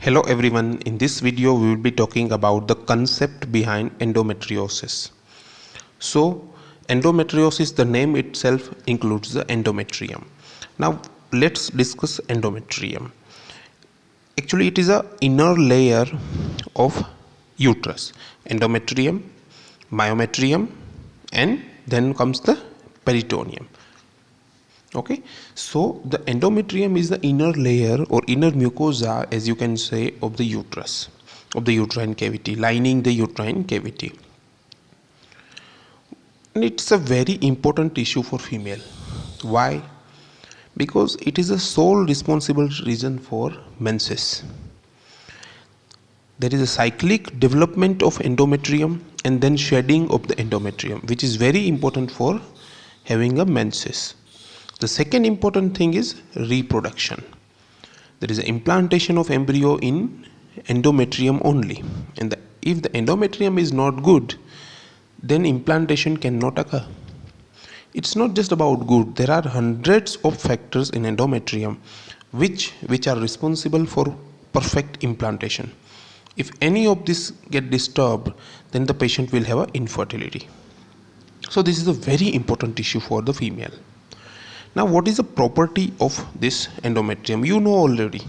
Hello everyone, in this video we will be talking about the concept behind endometriosis. So endometriosis, the name itself includes the endometrium. Now let's discuss endometrium. Actually it is a inner layer of uterus. Endometrium, myometrium, and then comes the peritoneum. Okay, so the endometrium is the inner layer or inner mucosa, as you can say, of the uterus, of the uterine cavity, lining the uterine cavity. And it's a very important issue for female. Why? Because it is the sole responsible reason for menses. There is a cyclic development of endometrium and then shedding of the endometrium, which is very important for having a menses. The second important thing is reproduction. There is an implantation of embryo in endometrium only, and if the endometrium is not good, then implantation cannot occur. It's not just about good. There are hundreds of factors in endometrium which are responsible for perfect implantation. If any of this get disturbed, then the patient will have an infertility. So this is a very important issue for the female. Now what is the property of this endometrium? You know already,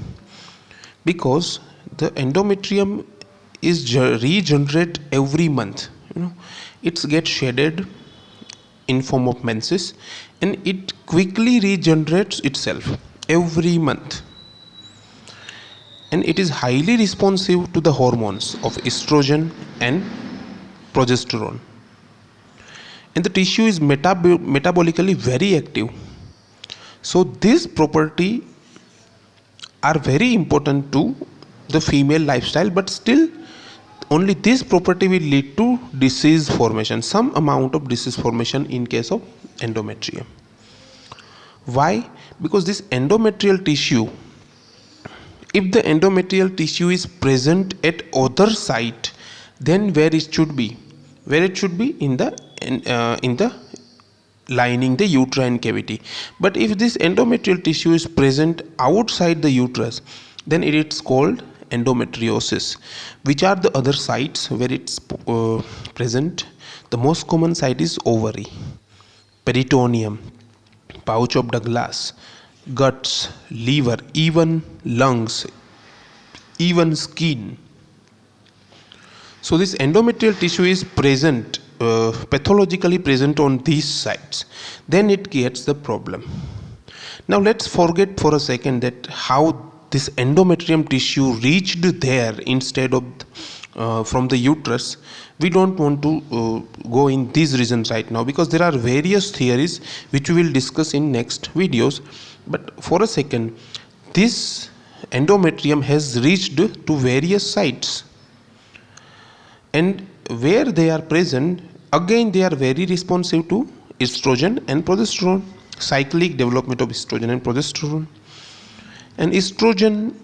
because the endometrium is regenerate every month. It gets shedded in form of menses and it quickly regenerates itself every month, and it is highly responsive to the hormones of estrogen and progesterone, and the tissue is metabolically very active. So these property are very important to the female lifestyle, but still only this property will lead to disease formation, some amount of disease formation in case of endometrium. Why? Because this endometrial tissue, if the endometrial tissue is present at other site, then where it should be in the lining the uterine cavity. But if this endometrial tissue is present outside the uterus, then it is called endometriosis. Which are the other sites where it's present? The most common site is ovary, peritoneum, pouch of Douglas, guts, liver, even lungs, even skin. So this endometrial tissue is present, pathologically present on these sites, then it gets the problem. Now let's forget for a second that how this endometrium tissue reached there instead of from the uterus. We don't want to go in these reasons right now, because there are various theories which we will discuss in next videos. But for a second, this endometrium has reached to various sites, and where they are present, again they are very responsive to estrogen and progesterone, cyclic development of estrogen and progesterone. And estrogen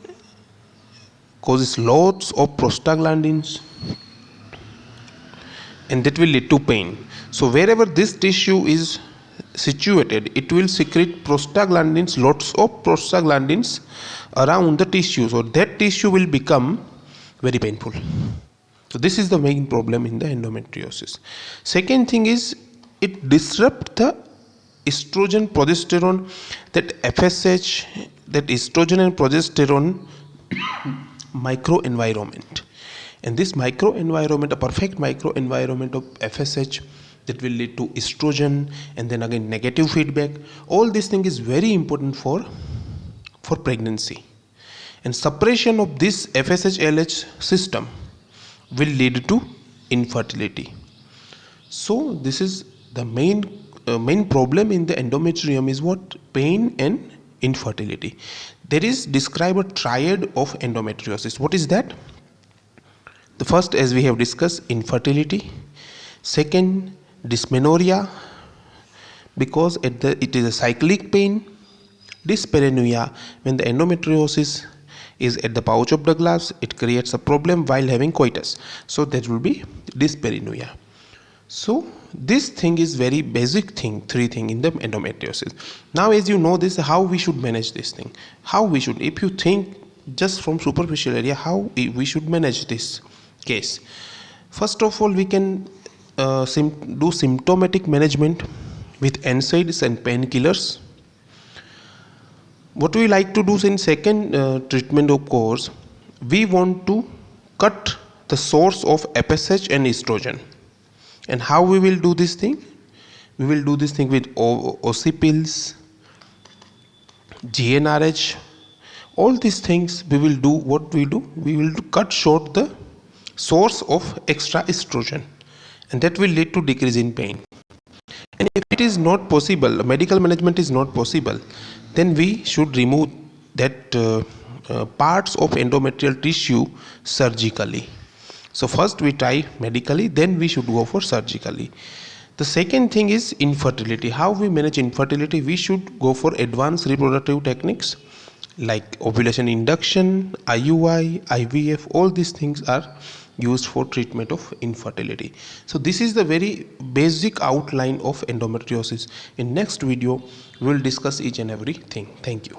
causes lots of prostaglandins, and that will lead to pain. So wherever this tissue is situated, it will secrete prostaglandins, lots of prostaglandins around the tissue, so that tissue will become very painful. So this is the main problem in the endometriosis. Second thing is, it disrupts the estrogen progesterone, that FSH, that estrogen and progesterone microenvironment. And this microenvironment, a perfect microenvironment of FSH, that will lead to estrogen and then again negative feedback. All this thing is very important for pregnancy. And suppression of this FSH-LH system will lead to infertility. So this is the main problem in the endometrium is what? Pain and infertility. There is described a triad of endometriosis. What is that? The first, as we have discussed, infertility. Second, dysmenorrhea, because it is a cyclic pain. Dyspareunia, when the endometriosis is at the pouch of Douglas, it creates a problem while having coitus. So that will be dyspareunia. So this thing is very basic thing, three thing in the endometriosis. Now as you know this, how we should manage this thing, how we should, if you think just from superficial area how we should manage this case. First of all, we can do symptomatic management with NSAIDs and painkillers. What we like to do in second treatment of course, we want to cut the source of FSH and estrogen. And how we will do this thing? We will do this thing with OC pills, GnRH, all these things. We will do what we do. We will cut short the source of extra estrogen, and that will lead to decrease in pain. And if it is not possible, medical management is not possible, then we should remove that parts of endometrial tissue surgically. So first we try medically, then we should go for surgically. The second thing is infertility. How we manage infertility? We should go for advanced reproductive techniques like ovulation induction, IUI, IVF. All these things are used for treatment of infertility. So this is the very basic outline of endometriosis. In next video we will discuss each and everything. Thank you.